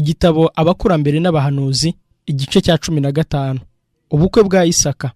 Igitabo Abakurambere n'Abahanuzi, igice cya 15. Ubukwe bwa Isaka.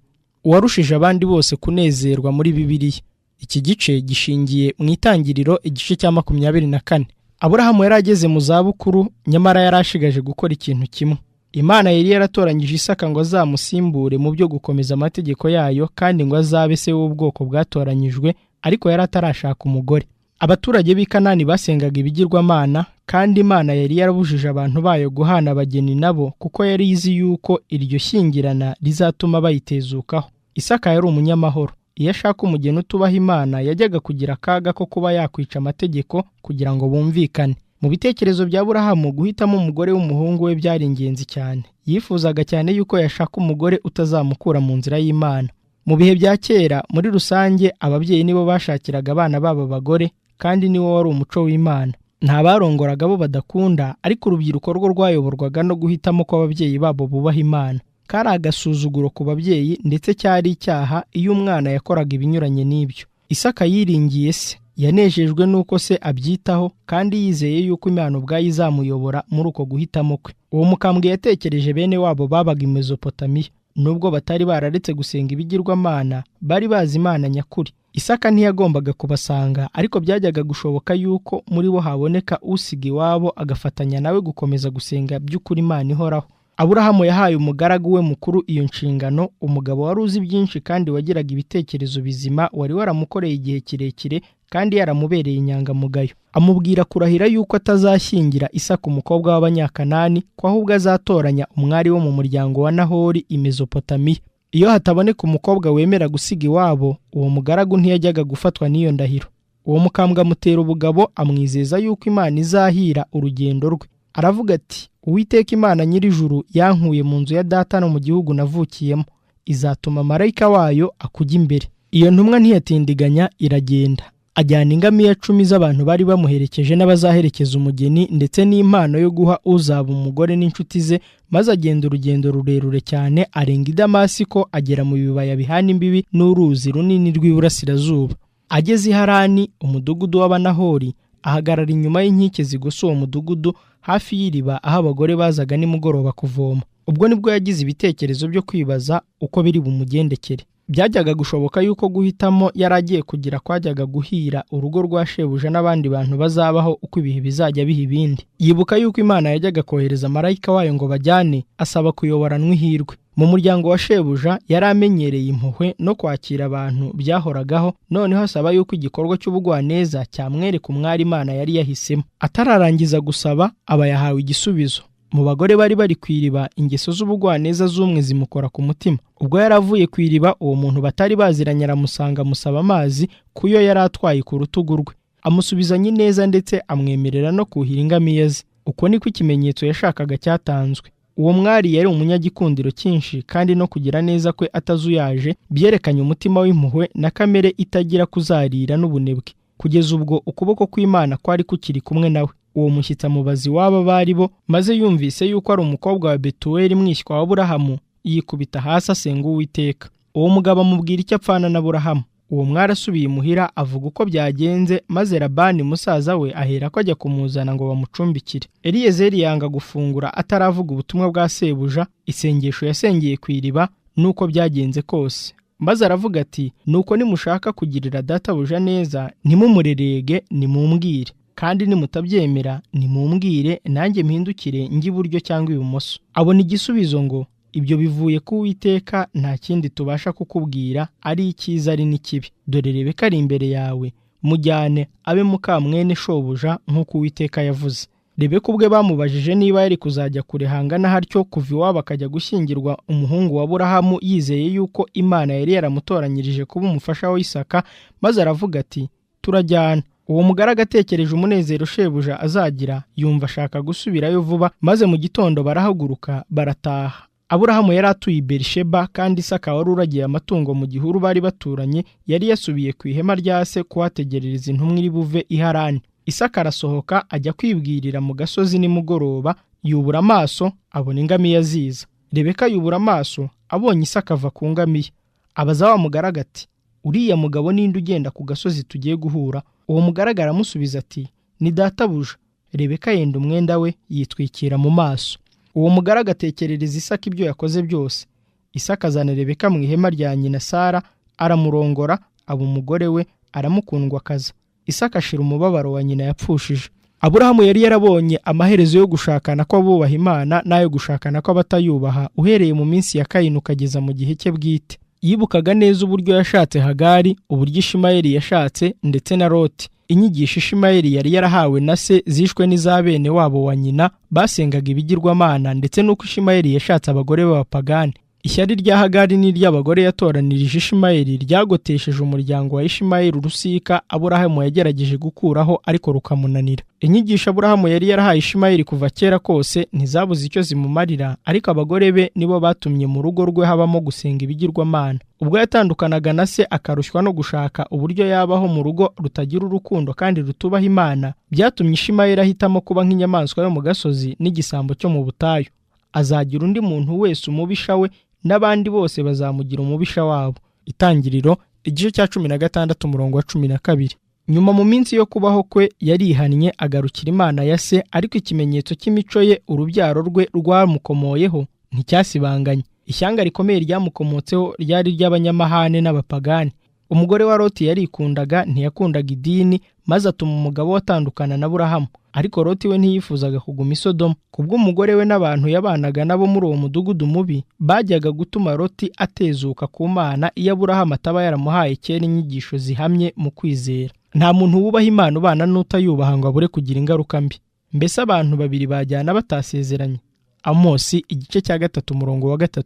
Uwarushije abandi bose kunezerwa muri Bibiliya. Iki gice gishingiye mu Itangiriro igice cya 24. Aburahamu yari ageze mu zabukuru, nyamara yari ashigaje gukora ikintu kimwe. Imana yari yaratoranyije Isaka ngo azamusimbure mu byo gukomeza amategeko yayo, kandi ngo azabe se w'ubwoko bwatoranyijwe, ariko yari atarashaka umugore. Abaturage b'i Kanani basengaga ibigirwamana, kandi Imana yari yarabujije abantu bayo guhana abageni nabo, kuko yari izi yuko iryo shyingirana rizatuma bayitezukaho. Isaka yari umunyamahoro. Iyo ashaka umugeni utubaha Imana, yajyaga kugira akaga ko kuba yakwica amategeko kugira ngo bumvikane. Mu bitekerezo bya Aburahamu, guhitamo umugore w'umuhungu we byari ingenzi cyane. Yifuzaga cyane yuko yashaka umugore utazamukura mu nzira y'Imana. Mu bihe bya kera, muri rusange, ababyeyi nibo bashakiraga abana babo abagore, kandi niwo wari umuco w'Imana. Nta barongoraga abo badakunda, ariko urubyiruko rwo rwayoborwaga no guhitamo ko ababyeyi babo bubaha Imana. Kari agasuzuguro ku babyeyi, ndetse cyari icyaha iyo umwana yakoraga ibinyuranye n'ibyo. Isaka yiringiye se, yanejejwe n'uko se abyitaho, kandi yizeye yuko Imana ubwayo izamuyobora muri uko guhitamo kwe. Uwo mukambwe yatekereje bene wabo babaga i Mesopotamiya. Nubwo batari bararetse gusenga ibigirwamana, bari bazi Imana nyakuri. Isaka ntiyagombaga kubasanga, ariko byajyaga gushoboka yuko muri bo haboneka usiga iwabo agafatanya nawe gukomeza gusenga by'ukuri Imana ihoraho. Aburahamu yahaye umugaragu we mukuru iyo nshingano, umugabo wari uzi byinshi kandi wagiraga ibitekerezo bizima, wari waramukoreye igihe kirekire kandi yaramubereye inyangamugayo. Amubwira kurahira yuko atazashyingira Isaka umukobwa w'Abanyakanani, ko ahubwo azatoranya umwari wo mu muryango wa Nahori i Mesopotamiya. Iyo hataboneka umukobwa wemera gusiga iwabo, uwo mugaragu ntiyajyaga gufatwa n'iyo ndahiro. Uwo mukambwe amutera ubugabo, amwizeza yuko Imana izahira urugendo rwe. Aravuga ati, Uwiteka Imana nyir'ijuru yankuye mu nzu ya data no mu gihugu navukiyemo, izatuma marayika wayo akujya imbere. Iyo ntumwa ntiyatindiganya, iragenda. Ajyana ingamiya 10 z'abantu bari bamuherekeje n'abazaherekeza umugeni, ndetse n'impano yo guha uzaba umugore n'inshuti ze, maze agenda urugendo rurerure cyane, arenga i Damasiko, agera mu bibaya bihana imbibi n'uruzi runini rw'iburasirazuba. Ageze i Harani, umudugudu w'Abanahori, ahagarara inyuma y'inkike zigose uwo mudugudu, hafi y'iriba aho abagore bazaga nimugoroba kuvoma. Ubwo nibwo yagize ibitekerezo byo kwibaza uko biri bumugendekere. Byajyaga gushoboka yuko guhitamo yari agiye kugira kwajyaga guhira urugo rwa shebuja n'abandi bantu bazabaho uko ibihe bizajya biha ibindi. Yibuka yuko Imana yajyaga kohereza marayika wayo ngo bajyane, asaba kuyoboranwa ihirwe. Mu muryango wa shebuja yari amenyereye impuhwe no kwakira abantu byahoragaho, noneho asaba yuko igikorwa cy'ubugwaneza cyamwereka umwari Imana yari yahisemo. Atararangiza gusaba, aba yahawe igisubizo. Mu bagore bari bari ku iriba, ingeso z'ubugwaneza z'umwe zimukora ku mutima. Ubwo yari avuye ku iriba, uwo muntu batari baziranye aramusanga, amusaba amazi kuyo yari atwaye ku rutugu rwe. Amusubizanya ineza ndetse amwemerera no kuhira ingamiya ze. Uko niko ikimenyetso yashakaga cyatanzwe. Uwo mwari yari umunyagikundiro cyinshi, kandi no kugira neza kwe atazuyaje byerekanye umutima w'impuhwe na kamere itagira kuzarira n'ubunebwe. Kugeza ubwo ukuboko kw'Imana kwari kukiri kumwe nawe. Uwo mushyitsi amubaza iwabo bari bo, maze yumvise yuko ari umukobwa wa Betuweli mwishywa wa Aburahamu, yikubita hasi asenga Uwiteka. Uwo mugabo amubwira icyo apfana na Aburahamu. Uwo mwari asubiye imuhira avuga uko byagenze, maze Labani musaza we ahera ko ajya kumuzana ngo bamucumbikire. Eliyezeri yanga gufungura ataravuga ubutumwa bwa sebuja, isengesho yasengeye ku iriba, nuko byagenze kose. Maze aravuga ati, nuko nimushaka kugirira databuja neza, ntimumurerege, nimumbwire. Kandi nimutabyemera, nimumbwire, nanjye mpindukire njye iburyo cyangwa ibumoso. Abona igisubizo ngo, ibyo bivuye ku Uwiteka, nta kindi tubasha kukubwira, ari icyiza ari n'ikibi. Dore Rebeka ari imbere yawe, mujyane abe muka mwene shobuja nk'uko Uwiteka yavuze. Rebeka ubwe bamubajije niba yari kuzajya kure hangana hatyo kuva iwabo akajya gushyingirwa umuhungu wa Aburahamu, yizeye yuko Imana yari yaramutoranyirije kuba umufasha wa Isaka, maze aravuga ati, turajyana. Uwo mugaragu atekereje umunezero shebuja azagira, yumva ashaka gusubirayo vuba, maze mu gitondo barahaguruka barataha. Aburahamu yari atuye i Berisheba, kandi Isaka wari uragiye amatungo mu gihuru bari baturanye, yari yasubiye ku ihema rya se kuhategerereza intumwa iri buve i Harani. Isaka arasohoka ajya kwibwirira mu gasozi nimugoroba, yubura amaso abona ingamiya ziza. Rebeka yubura amaso abonye Isaka ava ku ngamiya. Abaza wa mugaragu ati, uriya mugabo ninde ugenda ku gasozi tugiye guhura? Uwo mugaragu aramusubiza ati, ni databuja. Rebeka yenda umwenda we yitwikira mu maso. Uwo mugore agatekerereza Isaka ibyo yakoze byose. Isaka azana Rebeka mu ihema rya nyina Sara, aramurongora, aba umugore we, aramukundwakaza. Isaka ashira umubabaro wa nyina yapfushije. Aburahamu yari yarabonye amaherezo yo gushakana kw'abubaha Imana n'ayo gushakana kw'abatayubaha uhereye mu minsi ya Kayini ukageza mu gihe cye bwite. Yibukaga neza uburyo yashatse Hagari, uburyo Ishimayeli yashatse, ndetse na Loti. Inyigisho Ishimayeli yari yarahawe na se zishwe n'iza bene wabo wa nyina basengaga ibigirwamana, ndetse n'uko Ishimayeli yashatse abagore b'abapagani. Ishyari rya Hagari n'iry'abagore yatoranirije Ishimayeli ryagotesheje umuryango wa Ishimayeli urusika Aburahamu yagerageje gukuraho ariko rukamunanira. Inyigisho Aburahamu yari yarahaye Ishimayeli kuva kera kose ntizabuze icyo zimumarira, ariko abagore be nibo batumye mu rugo rwe habamo gusenga ibigirwamana. Ubwo yatandukanaga na se akarushywa no gushaka uburyo yabaho mu rugo rutagira urukundo kandi rutubaha Imana, byatumye Ishimayeli ahitamo kuba nk'inyamaswa yo mu gasozi n'igisambo cyo mu butayu. Azagira undi muntu wese umubisha we, n'abandi bose bazamugira umubisha wabo. Itangiriro igice cya 16 umurongo wa 12. Nyuma mu minsi yo kubaho kwe yarihannye agarukira Imana ya se, ariko ikimenyetso cy'imico ye urubyaro rwe rwamukomoyeho nticyasibanganye. Ishyanga rikomeye ryamukomotseho ryari ry'abanyamahane n'abapagani. Umugore wa Loti yarikundaga, ntiyakundaga idini, maze atuma umugabo watandukana na Aburahamu. Ariko Loti we ntiyifuzaga kuguma i Sodomu. Kubw'umugore we n'abantu yabanaga nabo muri uwo mudugudu mubi, bajyaga gutuma Loti atezuka ku Mana iyo Aburahamu ataba yaramuhaye kera inyigisho zihamye mu kwizera. Nta muntu wubaha Imana ubana n'utayubaha ngo abure kugira ingaruka mbi. Mbese abantu babiri bajyana batasezeranye? Amosi igice cya 3 umurongo wa 3.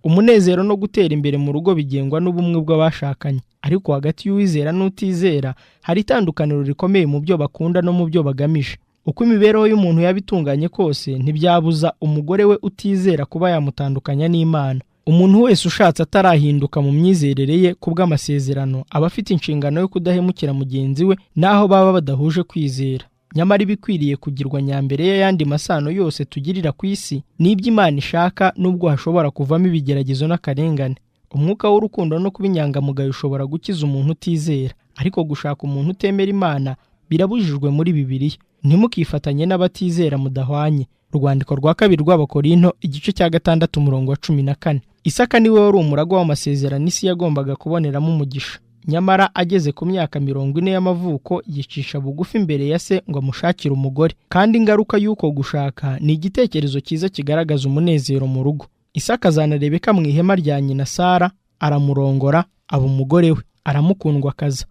Umunezero no gutera imbere mu rugo bigengwa n'ubumwe bw'abashakanye, ariko hagati y'uwizera n'utizera hari itandukaniro rikomeye mu byo bakunda no mu byo bagamije. Uko imibereho y'umuntu yabitunganye kose, ntibyabuza umugore we utizera kuba yamutandukanya n'Imana. Umuntu wese ushatse atarahinduka mu myizerere ye kubw'amasezerano aba afite inshingano yo kudahemukira mugenzi we naho baba badahuje kwizera. Nyamara ibikwiriye kugirwa nyambere y'ayandi masano yose tugirira ku isi n'iby'Imana ishaka, nubwo hashobora kuvamo ibigeragezo n'akarengane. Umwuka w'urukundo no kuba inyangamugayo ushobora gukiza umuntu utizera, ariko gushaka umuntu utemera Imana birabujijwe muri Bibiliya. Ntimukifatanye n'abatizera mudahwanye. Urwandiko rwa 2 rw'Abakorinto igice cya 6 umurongo wa 14. Isaka niwe wari umuragwa w'amasezerano isi yagombaga kuboneramo umugisha. Nyamara ageze ku myaka 40 y'amavuko yicisha bugufi imbere ya se ngo amushakire umugore, kandi ingaruka y'uko gushaka ni igitekerezo cyiza kigaragaza umunezero mu rugo. Isaka azana Rebeka mu ihema rya nyina Sara, aramurongora, aba umugore we, aramukundwakaza.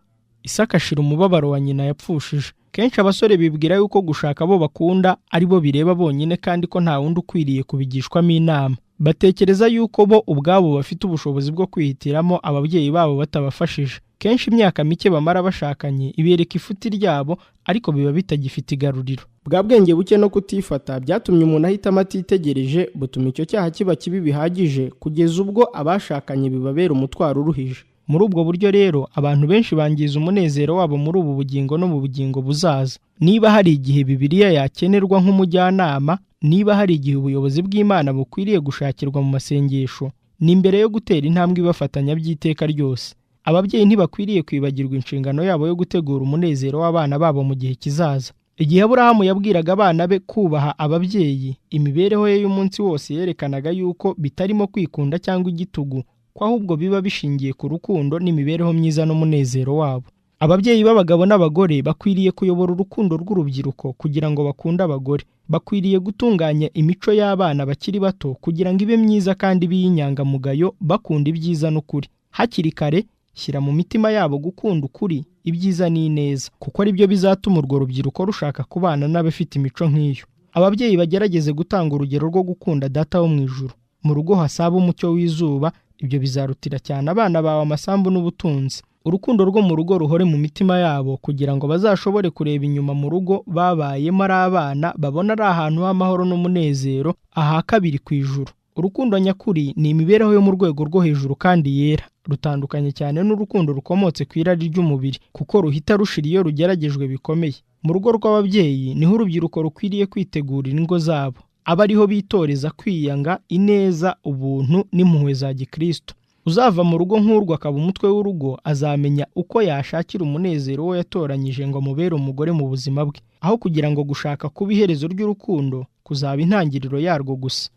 Isaka ashira umubabaro wa nyina yapfushije. Kenshi abasore bibwira yuko gushaka abo bakunda ari bo bireba bonyine, kandi ko nta wundi ukwiriye kubigishwamo inama. Batekereza yuko bo ubwabo bafite ubushobozi bwo kwihitiramo ababyeyi babo batabafashije. Kenshi imyaka mike bamara bashakanye ibereka ifuti ryabo, ariko biba bitagifite igaruriro. Bwa bwenge buke no kutifata byatumye umuntu ahitamo atitegereje, butuma icyo cyaha kiba kibi bihagije kugeza ubwo abashakanye bibabera umutwaro uruhije. Muri ubwo buryo rero abantu benshi bangiza umunezero wabo muri ubu bugingo no mu bugingo buzaza. Niba hari igihe Bibiliya yakenerwa nk'umujyanama, niba hari igihe ubuyobozi bw'Imana bukwiriye gushakirwa mu masengesho, ni imbere yo gutera intambwe ibafatanya by'iteka ryose. Ababyeyi ntibakwiriye kwibagirwa inshingano yabo yo gutegura umunezero w'abana babo mu gihe kizaza. Igihe Aburahamu yabwiraga abana be kubaha ababyeyi, imibereho ye y'umunsi wose yerekanaga yuko bitarimo kwikunda cyangwa igitugu, ko ahubwo biba bishingiye ku rukundo n'imibereho myiza n'umunezero wabo. Ababyeyi b'abagabo n'abagore bakwiriye kuyobora urukundo rw'urubyiruko kugira ngo bakunde abagore. Bakwiriye gutunganya imico y'abana bakiri bato kugira ngo ibe myiza kandi biyinyangamugayo, bakunda ibyiza n'ukuri. Hakiri kare shyira mu mitima yabo gukunda ukuri, ibyiza n'ineza, kuko ari byo bizatuma urwo rubyiruko rushaka kubana n'abafite imico nk'iyo. Ababyeyi bagerageze gutanga urugero rwo gukunda Data wo mu ijuru. Mu rugo hasaba umucyo w'izuba, ibyo bizarutira cyane abana bawe amasambu n'ubutunzi. Urukundo rwo mu rugo ruhore mu mitima yabo kugira ngo bazashobore kureba inyuma mu rugo babayemo ari abana, babona ari ahantu h'amahoro n'umunezero, aha kabiri ku ijuru. Urukundo nyakuri ni imibereho yo mu rwego rwo hejuru kandi yera, rutandukanye cyane n'urukundo rukomotse ku irari ry'umubiri, kuko ruhita rushira iyo rugeragejwe bikomeye. Mu rugo rw'ababyeyi niho urubyiruko rukwiriye kwitegurira ingo zabo, aba ariho bitoreza kwiyanga, ineza, ubuntu n'impuhwe za Gikristo. Uzava mu rugo nk'urwo akaba umutwe w'urugo azamenya uko yashakira umunezero we yatoranyije ngo amubere umugore mu buzima bwe. aho kugira ngo gushaka kuba iherezo ry'urukundo kuzaba intangiriro yarwo gusa.